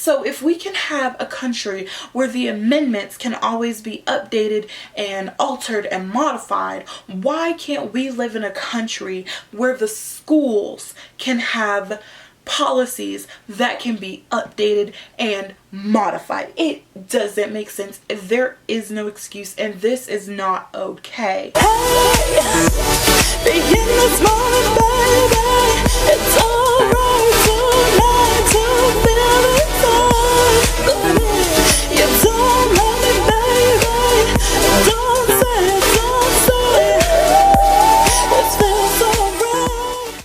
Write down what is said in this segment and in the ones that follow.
So if we can have a country where the amendments can always be updated and altered and modified, why can't we live in a country where the schools can have policies that can be updated and modified? It doesn't make sense. There is no excuse, and this is not okay. Hey, begin this morning, baby. It's alright tonight to feel it. You don't love me, baby. Don't say it, don't say it. It feels so right.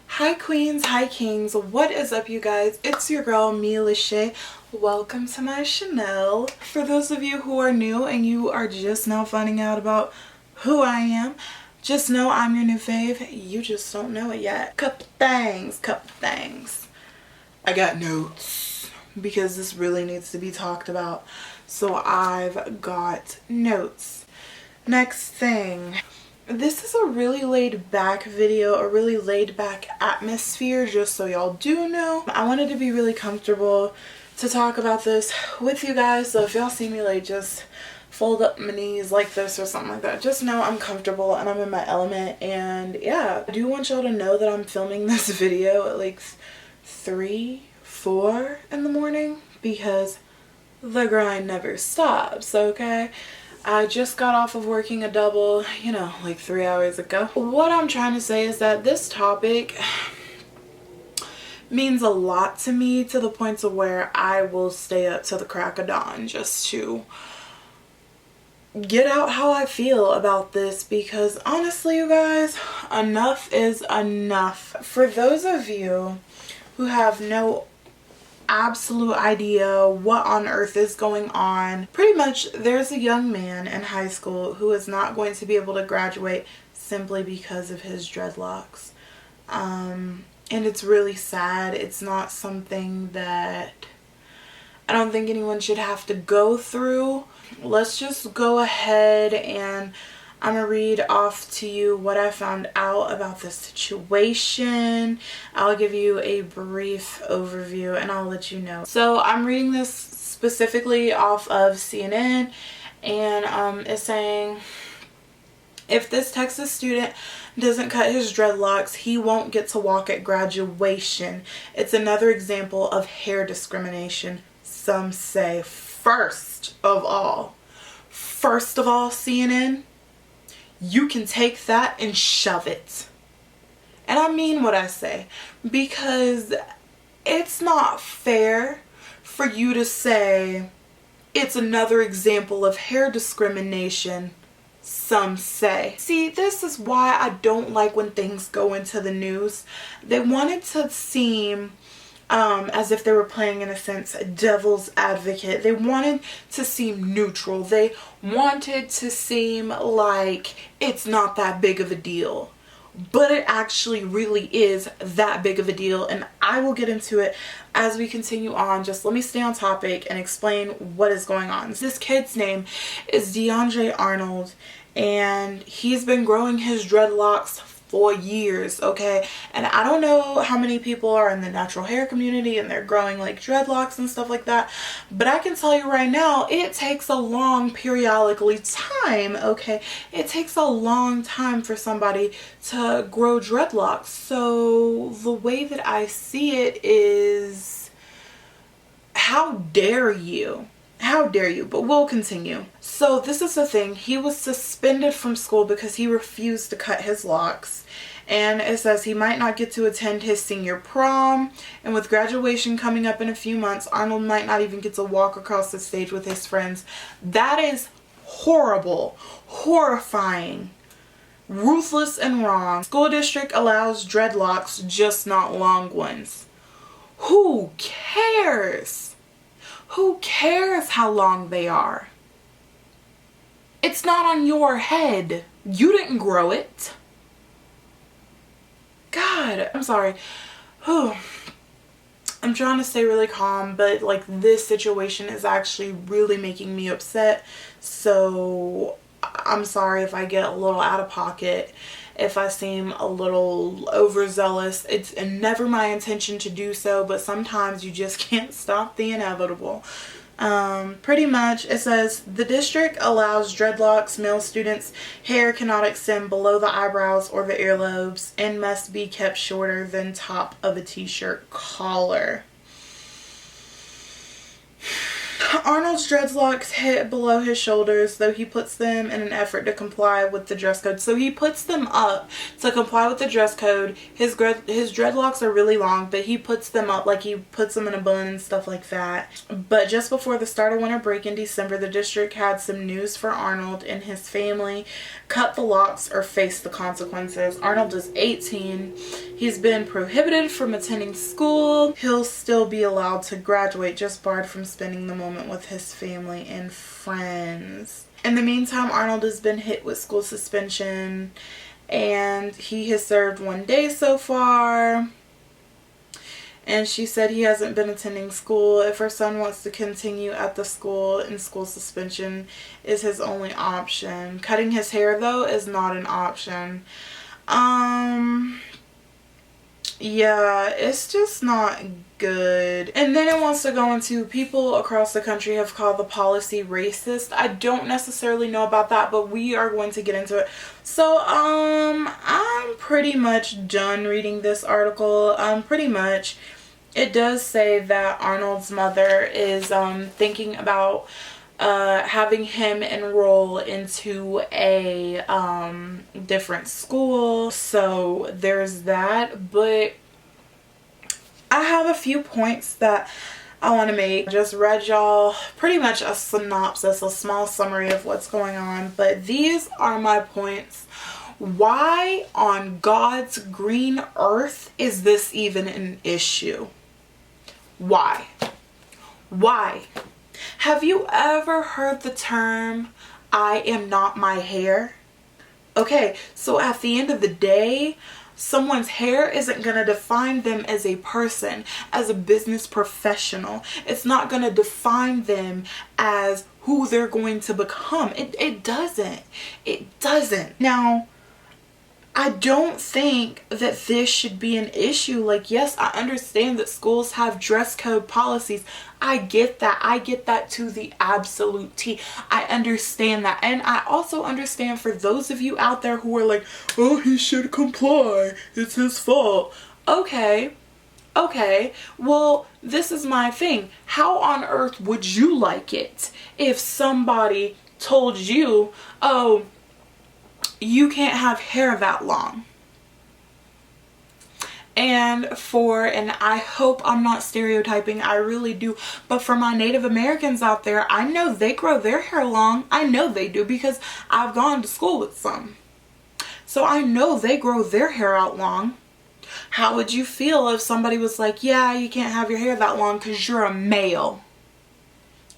Hi queens, hi kings, what is up you guys? It's your girl Mia Lachey. Welcome to my channel. For those of you who are new and you are just now finding out about who I am, just know I'm your new fave. You just don't know it yet. Couple things. I got notes because this really needs to be talked about. So I've got notes. Next thing. This is a really laid back video, a really laid back atmosphere, just so y'all do know. I wanted to be really comfortable to talk about this with you guys. So if y'all see me like just fold up my knees like this or something like that, just know I'm comfortable and I'm in my element. And yeah, I do want y'all to know that I'm filming this video at like 3-4 in the morning because the grind never stops, okay? I just got off of working a double, you know, like 3 hours ago. What I'm trying to say is that this topic means a lot to me, to the point to where I will stay up till the crack of dawn just to get out how I feel about this, because honestly you guys, enough is enough. For those of you who have no absolute idea what on earth is going on, pretty much there's a young man in high school who is not going to be able to graduate simply because of his dreadlocks. And it's really sad. It's not something that I don't think anyone should have to go through. Let's just go ahead and I'm gonna read off to you what I found out about this situation. I'll give you a brief overview and I'll let you know. So I'm reading this specifically off of CNN, and it's saying, if this Texas student doesn't cut his dreadlocks, he won't get to walk at graduation. It's another example of hair discrimination, some say. First of all, CNN, you can take that and shove it. And I mean what I say, because it's not fair for you to say it's another example of hair discrimination, some say. See, this is why I don't like when things go into the news. They want it to seem as if they were playing, in a sense, devil's advocate. They wanted to seem neutral. They wanted to seem like it's not that big of a deal. But it actually really is that big of a deal, and I will get into it as we continue on. Just let me stay on topic and explain what is going on. This kid's name is DeAndre Arnold, and he's been growing his dreadlocks for years, okay? And I don't know how many people are in the natural hair community and they're growing like dreadlocks and stuff like that, but I can tell you right now, it takes a long periodically time, okay? It takes a long time for somebody to grow dreadlocks. So the way that I see it is, how dare you? How dare you? But we'll continue. So this is the thing. He was suspended from school because he refused to cut his locks. And it says he might not get to attend his senior prom. And with graduation coming up in a few months, Arnold might not even get to walk across the stage with his friends. That is horrible. Horrifying. Ruthless and wrong. School district allows dreadlocks, just not long ones. Who cares? Who cares how long they are? It's not on your head. You didn't grow it. God, I'm sorry. Whew. I'm trying to stay really calm, but like this situation is actually really making me upset. So I'm sorry if I get a little out of pocket if I seem a little overzealous. It's never my intention to do so, but sometimes you just can't stop the inevitable. Pretty much it says the district allows dreadlocks. Male students' hair cannot extend below the eyebrows or the earlobes and must be kept shorter than top of a t-shirt collar. Arnold's dreadlocks hit below his shoulders, though he puts them in an effort to comply with the dress code. So he puts them up to comply with the dress code. His dreadlocks are really long, but he puts them up, like he puts them in a bun and stuff like that. But just before the start of winter break in December, the district had some news for Arnold and his family. Cut the locks or face the consequences. Arnold is 18. He's been prohibited from attending school. He'll still be allowed to graduate, just barred from spending the moment with his family and friends. In the meantime, Arnold has been hit with school suspension and he has served 1 day so far. And she said he hasn't been attending school. If her son wants to continue at the school, and school suspension is his only option. Cutting his hair, though, is not an option. Yeah, it's just not good. And then it wants to go into people across the country have called the policy racist. I don't necessarily know about that, but we are going to get into it. So, I'm pretty much done reading this article. Pretty much. It does say that Arnold's mother is thinking about having him enroll into a different school. So there's that. But I have a few points that I want to make. I just read y'all pretty much a synopsis, a small summary of what's going on. But these are my points. Why on God's green earth is this even an issue? Why? Why? Have you ever heard the term, I am not my hair? Okay, so at the end of the day, someone's hair isn't going to define them as a person, as a business professional. It's not going to define them as who they're going to become. It doesn't. It doesn't. Now, I don't think that this should be an issue. Like, yes, I understand that schools have dress code policies. I get that. I get that to the absolute T. I understand that. And I also understand for those of you out there who are like, oh, he should comply. It's his fault. Okay. Well, this is my thing. How on earth would you like it if somebody told you, oh, you can't have hair that long? And I hope I'm not stereotyping, I really do, but for my Native Americans out there, I know they grow their hair long. I know they do because I've gone to school with some. So I know they grow their hair out long. How would you feel if somebody was like, yeah, you can't have your hair that long because you're a male?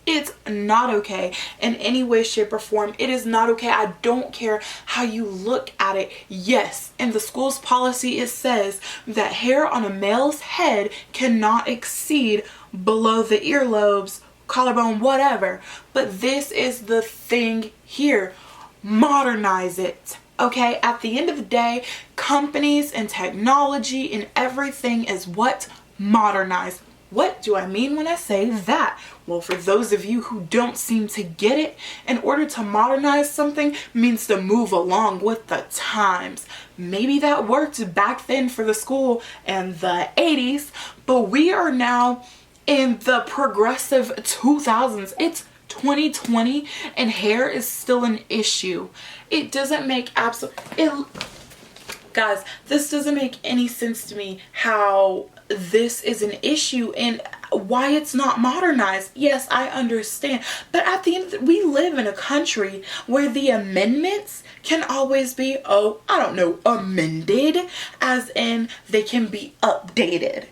It's not okay in any way, shape, or form. It is not okay. I don't care how you look at it. Yes, in the school's policy, it says that hair on a male's head cannot exceed below the earlobes, collarbone, whatever. But this is the thing here. Modernize it. Okay, at the end of the day, companies and technology and everything is what modernize. What do I mean when I say that? Well, for those of you who don't seem to get it, in order to modernize something means to move along with the times. Maybe that worked back then for the school in the 80s, but we are now in the progressive 2000s. It's 2020 and hair is still an issue. It doesn't make guys, this doesn't make any sense to me how this is an issue and why it's not modernized. Yes, I understand, but at the end we live in a country where the amendments can always be, amended, as in they can be updated.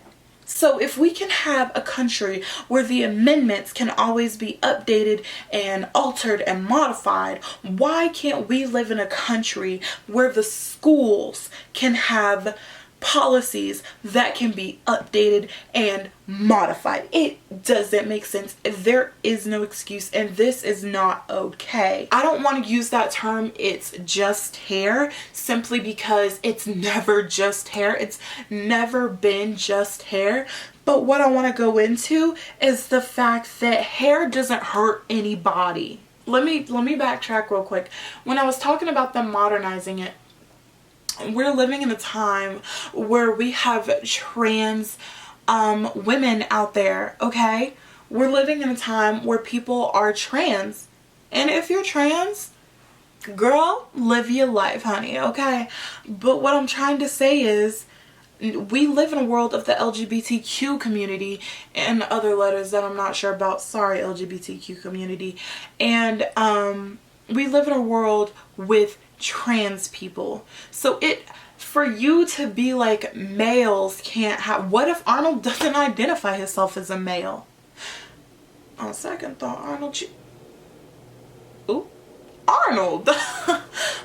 So if we can have a country where the amendments can always be updated and altered and modified, why can't we live in a country where the schools can have policies that can be updated and modified. It doesn't make sense. There is no excuse, and this is not okay. I don't want to use that term, it's just hair, simply because it's never just hair. It's never been just hair. But what I want to go into is the fact that hair doesn't hurt anybody. Let me backtrack real quick. When I was talking about them modernizing it, we're living in a time where we have trans women out there, okay? We're living in a time where people are trans. And if you're trans, girl, live your life, honey, okay? But what I'm trying to say is, we live in a world of the LGBTQ community and other letters that I'm not sure about. Sorry, LGBTQ community. And we live in a world with trans people. So for you to be like, males can't have, what if Arnold doesn't identify himself as a male? On second thought, Arnold,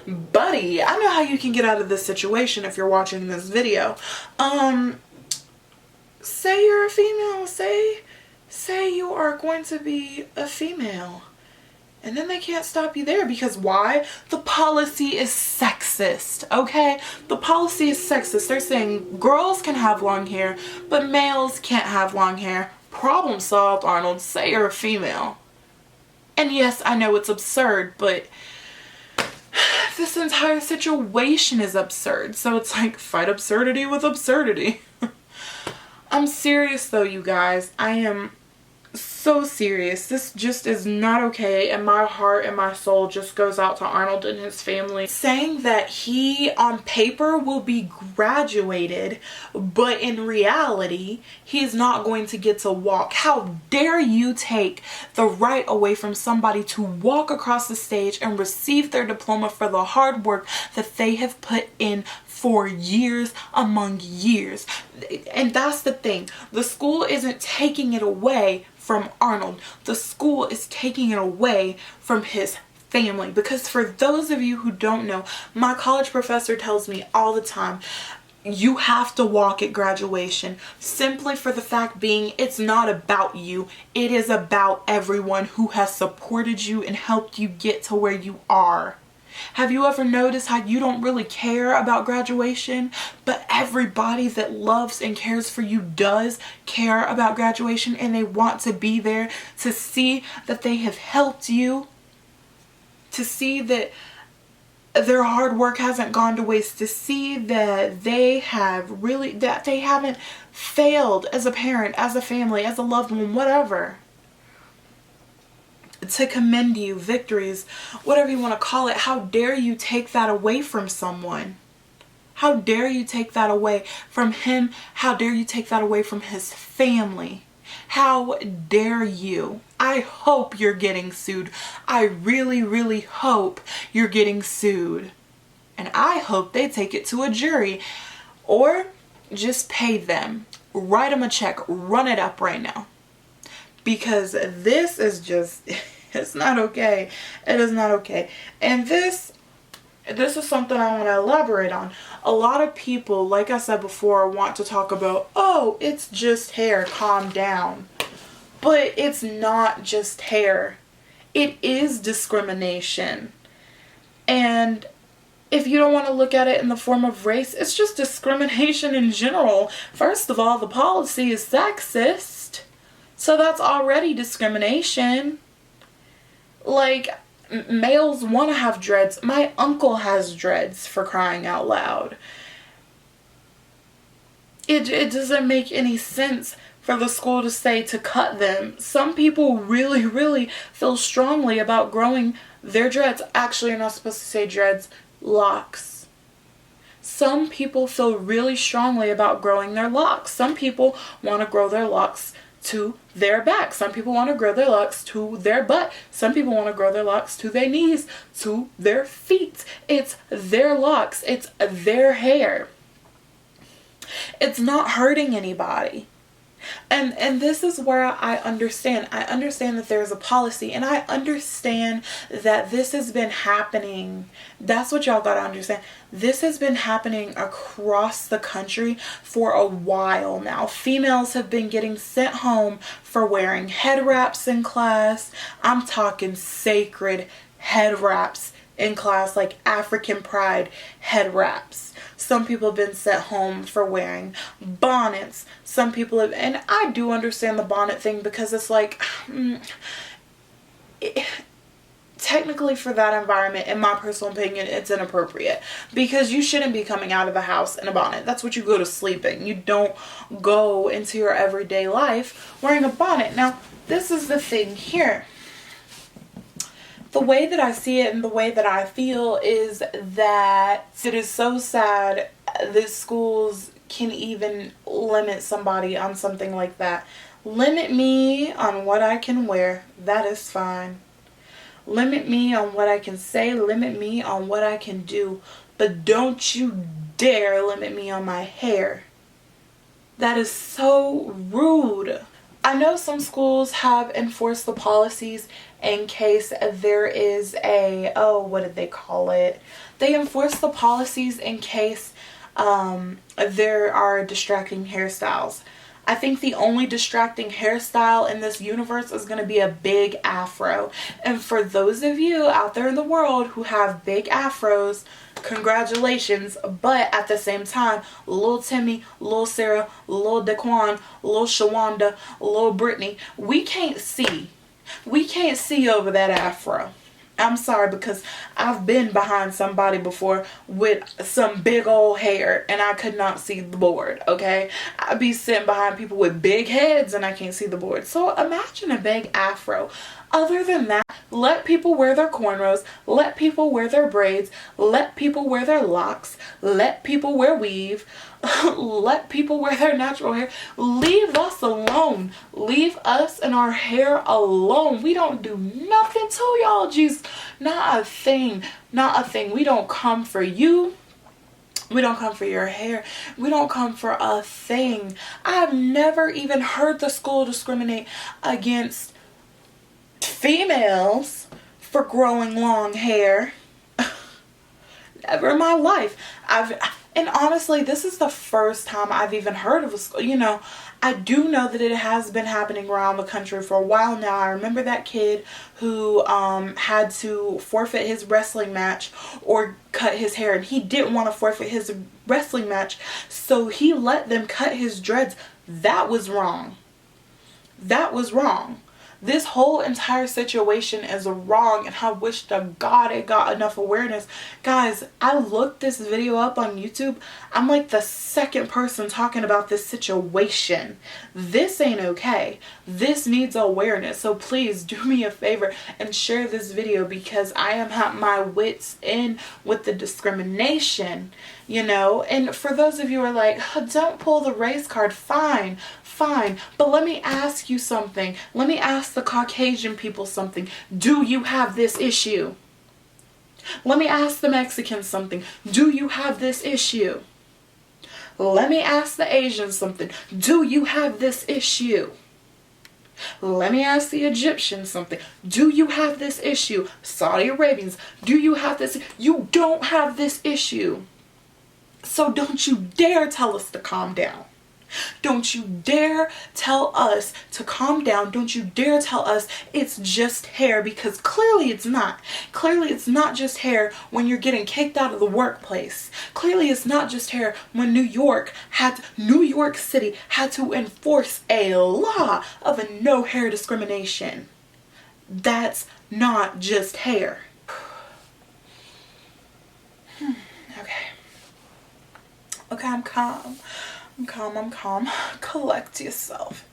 buddy, I know how you can get out of this situation if you're watching this video. Say you're a female, say you are going to be a female. And then they can't stop you there, because why? The policy is sexist, okay? The policy is sexist. They're saying girls can have long hair, but males can't have long hair. Problem solved, Arnold. Say you're a female. And yes, I know it's absurd, but this entire situation is absurd. So it's like, fight absurdity with absurdity. I'm serious though, you guys. I am so serious. This just is not okay, and my heart and my soul just goes out to Arnold and his family. Saying that he on paper will be graduated, but in reality he's not going to get to walk. How dare you take the right away from somebody to walk across the stage and receive their diploma for the hard work that they have put in for years among years. And that's the thing. The school isn't taking it away from Arnold. The school is taking it away from his family. Because for those of you who don't know, my college professor tells me all the time, you have to walk at graduation, simply for the fact being, it's not about you. It is about everyone who has supported you and helped you get to where you are. Have you ever noticed how you don't really care about graduation, but everybody that loves and cares for you does care about graduation, and they want to be there to see that they have helped you, to see that their hard work hasn't gone to waste, to see that they have really, that they haven't failed as a parent, as a family, as a loved one, whatever. To commend you, victories, whatever you want to call it. How dare you take that away from someone? How dare you take that away from him? How dare you take that away from his family? How dare you? I hope you're getting sued. I really, really hope you're getting sued. And I hope they take it to a jury, or just pay them. Write them a check. Run it up right now. Because this is just, it's not okay. It is not okay. And this is something I want to elaborate on. A lot of people, like I said before, want to talk about, oh, it's just hair, calm down. But it's not just hair. It is discrimination. And if you don't want to look at it in the form of race, it's just discrimination in general. First of all, the policy is sexist. So that's already discrimination. Like, males want to have dreads. My uncle has dreads, for crying out loud. It doesn't make any sense for the school to say to cut them. Some people really, really feel strongly about growing their dreads. Actually, you're not supposed to say dreads, locks. Some people feel really strongly about growing their locks. Some people want to grow their locks to their back. Some people want to grow their locks to their butt. Some people want to grow their locks to their knees, to their feet. It's their locks. It's their hair. It's not hurting anybody. And this is where I understand that there's a policy, and I understand that this has been happening. That's what y'all gotta understand. This has been happening across the country for a while now. Females have been getting sent home for wearing head wraps in class. I'm talking sacred head wraps in class, like African pride head wraps. Some people have been sent home for wearing bonnets. Some people have, and I do understand the bonnet thing, because it's like, technically for that environment, in my personal opinion, it's inappropriate, because you shouldn't be coming out of the house in a bonnet. That's what you go to sleep in. You don't go into your everyday life wearing a bonnet. Now, this is the thing here. The way that I see it and the way that I feel is that it is so sad that schools can even limit somebody on something like that. Limit me on what I can wear. That is fine. Limit me on what I can say. Limit me on what I can do. But don't you dare limit me on my hair. That is so rude. I know some schools have enforced the policies in case there is a, oh, what did they call it? They enforce the policies in case there are distracting hairstyles. I think the only distracting hairstyle in this universe is going to be a big afro. And for those of you out there in the world who have big afros, congratulations. But at the same time, Lil Timmy, Lil Sarah, Lil Daquan, Lil Shawanda, Lil Brittany, we can't see. We can't see over that afro. I'm sorry, because I've been behind somebody before with some big old hair and I could not see the board, okay? I'd be sitting behind people with big heads and I can't see the board. So imagine a big afro. Other than that, let people wear their cornrows, let people wear their braids, let people wear their locks, let people wear weave, let people wear their natural hair. Leave us alone. Leave us and our hair alone. We don't do nothing to y'all, Jesus. Not a thing. Not a thing. We don't come for you. We don't come for your hair. We don't come for a thing. I've never even heard the school discriminate against females for growing long hair. Never in my life. And honestly, this is the first time I've even heard of a school. You know, I do know that it has been happening around the country for a while now. I remember that kid who had to forfeit his wrestling match or cut his hair, and he didn't want to forfeit his wrestling match, so he let them cut his dreads. That was wrong. That was wrong. This whole entire situation is wrong, and I wish to God it got enough awareness. Guys, I looked this video up on YouTube. I'm like the second person talking about this situation. This ain't okay. This needs awareness. So please do me a favor and share this video, because I am at my wits' end with the discrimination, you know. And for those of you who are like, oh, don't pull the race card, fine. But let me ask you something. Let me ask the Caucasian people something. Do you have this issue? Let me ask the Mexicans something. Do you have this issue? Let me ask the Asians something. Do you have this issue? Let me ask the Egyptians something. Do you have this issue? Saudi Arabians, do you have this? You don't have this issue. So don't you dare tell us to calm down. Don't you dare tell us to calm down. Don't you dare tell us it's just hair, because clearly it's not. Clearly it's not just hair when you're getting kicked out of the workplace. Clearly it's not just hair when New York City had to enforce a law of a no hair discrimination. That's not just hair. Okay, I'm calm. I'm calm. Collect yourself.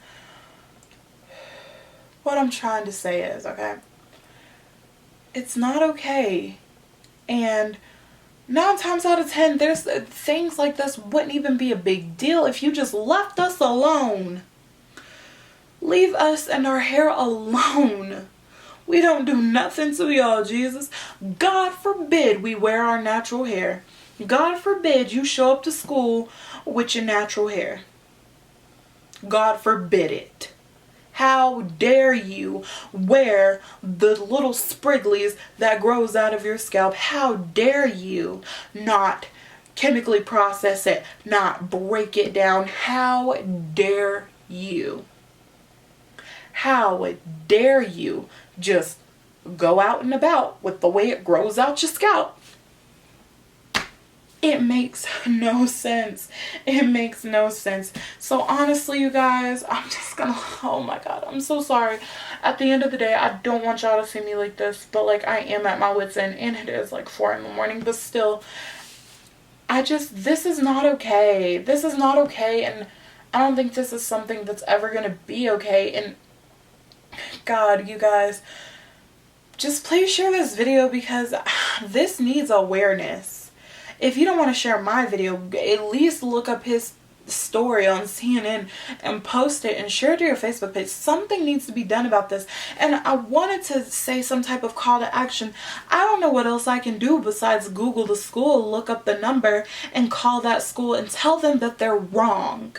What I'm trying to say is, okay, it's not okay. And 9 times out of 10, there's things like this wouldn't even be a big deal if you just left us alone. Leave us and our hair alone. We don't do nothing to y'all, Jesus. God forbid we wear our natural hair. God forbid you show up to school with your natural hair. God forbid it. How dare you wear the little spriggles that grows out of your scalp? How dare you not chemically process it, not break it down? How dare you? How dare you just go out and about with the way it grows out your scalp? It makes no sense. It makes no sense. So honestly, you guys, I'm just gonna, oh my God, I'm so sorry. At the end of the day, I don't want y'all to see me like this, but like I am at my wit's end, and it is like 4 a.m, but still, this is not okay. This is not okay, and I don't think this is something that's ever gonna be okay. And God, you guys, just please share this video because this needs awareness. If you don't want to share my video, at least look up his story on CNN and post it and share it to your Facebook page. Something needs to be done about this. And I wanted to say some type of call to action. I don't know what else I can do besides Google the school, look up the number, and call that school and tell them that they're wrong.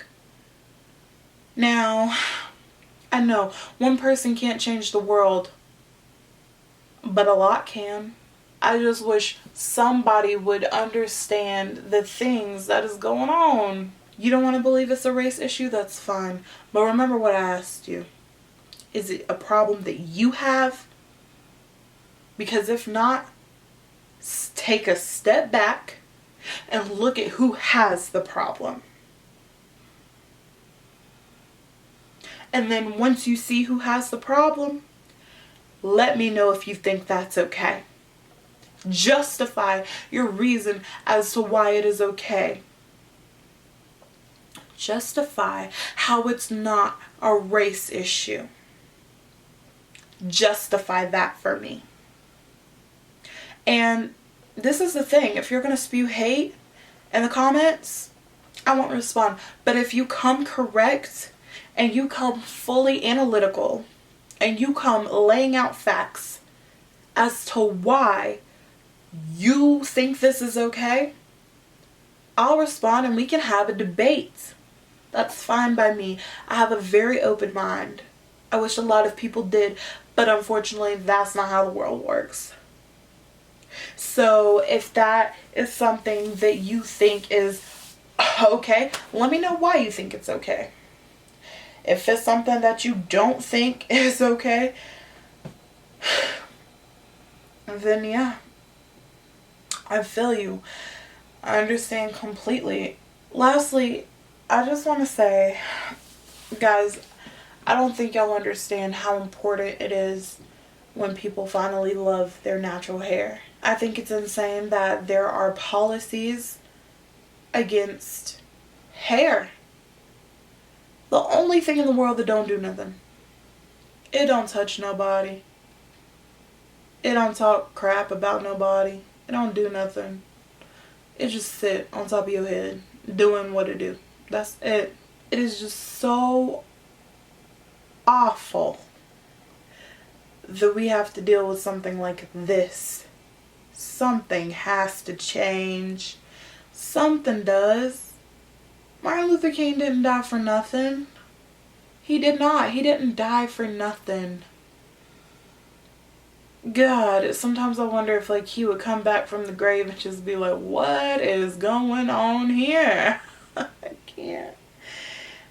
Now, I know one person can't change the world, but a lot can. I just wish somebody would understand the things that is going on. You don't want to believe it's a race issue? That's fine. But remember what I asked you. Is it a problem that you have? Because if not, take a step back and look at who has the problem. And then once you see who has the problem, let me know if you think that's okay. Justify your reason as to why it is okay. Justify how it's not a race issue. Justify that for me. And this is the thing. If you're going to spew hate in the comments, I won't respond. But if you come correct and you come fully analytical and you come laying out facts as to why you think this is okay, I'll respond and we can have a debate. That's fine by me. I have a very open mind. I wish a lot of people did, but unfortunately that's not how the world works. So if that is something that you think is okay, let me know why you think it's okay. If it's something that you don't think is okay, then yeah, I feel you. I understand completely. Lastly, I just want to say, guys, I don't think y'all understand how important it is when people finally love their natural hair. I think it's insane that there are policies against hair. The only thing in the world that don't do nothing. It don't touch nobody. It don't talk crap about nobody. It don't do nothing. It just sit on top of your head doing what it do. That's it. It is just so awful that we have to deal with something like this. Something has to change. Something does. Martin Luther King didn't die for nothing. He did not. He didn't die for nothing. God, sometimes I wonder if like he would come back from the grave and just be like, what is going on here?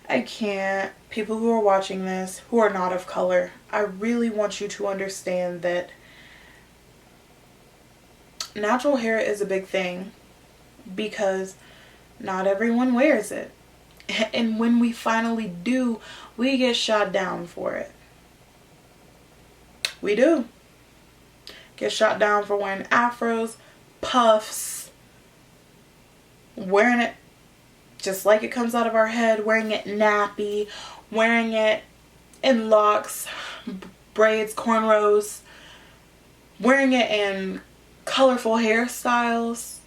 I can't. People who are watching this, who are not of color, I really want you to understand that natural hair is a big thing because not everyone wears it. And when we finally do, we get shot down for it. We do. Get shot down for wearing afros, puffs, wearing it just like it comes out of our head, wearing it nappy, wearing it in locks, braids, cornrows, wearing it in colorful hairstyles.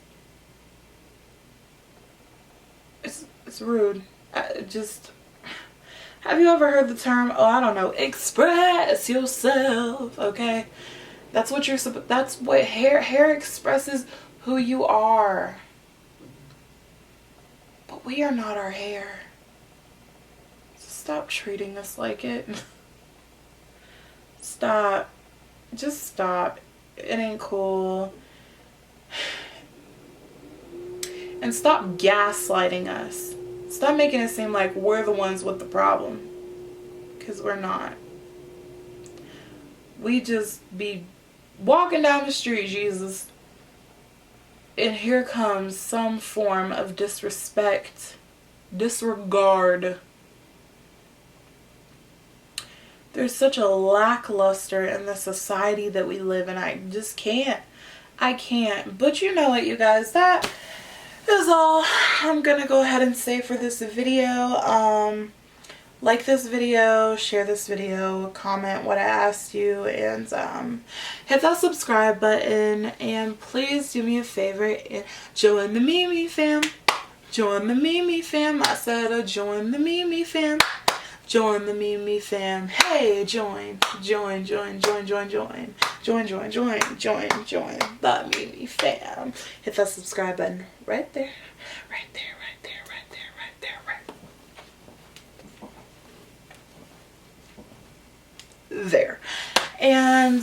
It's rude. Have you ever heard the term, oh, I don't know, express yourself, okay? That's what hair expresses who you are. But we are not our hair. stop treating us like it. Stop. Just stop. It ain't cool. And stop gaslighting us. Stop making it seem like we're the ones with the problem. Because we're not. We just be walking down the street, Jesus, and here comes some form of disrespect, disregard. There's such a lackluster in the society that we live in. I just can't. I can't. But you know what, you guys, that is all I'm gonna go ahead and say for this video. Like this video, share this video, comment what I asked you, and hit that subscribe button, and please do me a favor and join the Mimi fam. Join the Mimi fam. I said join the Mimi fam. Join the Mimi fam. Hey, join the Mimi fam. Hit that subscribe button right there, right there. There. And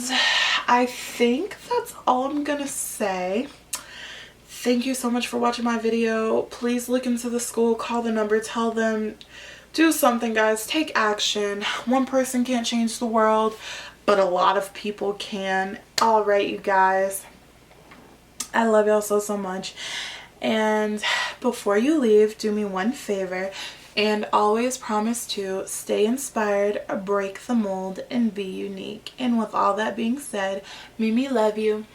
I think that's all I'm gonna say. Thank you so much for watching my video. Please look into the school, call the number, tell them, do something, guys. Take action. One person can't change the world, but a lot of people can. All right, you guys, I love y'all so much. And before you leave, do me one favor and always promise to stay inspired, break the mold, and be unique. And with all that being said, Mimi, love you.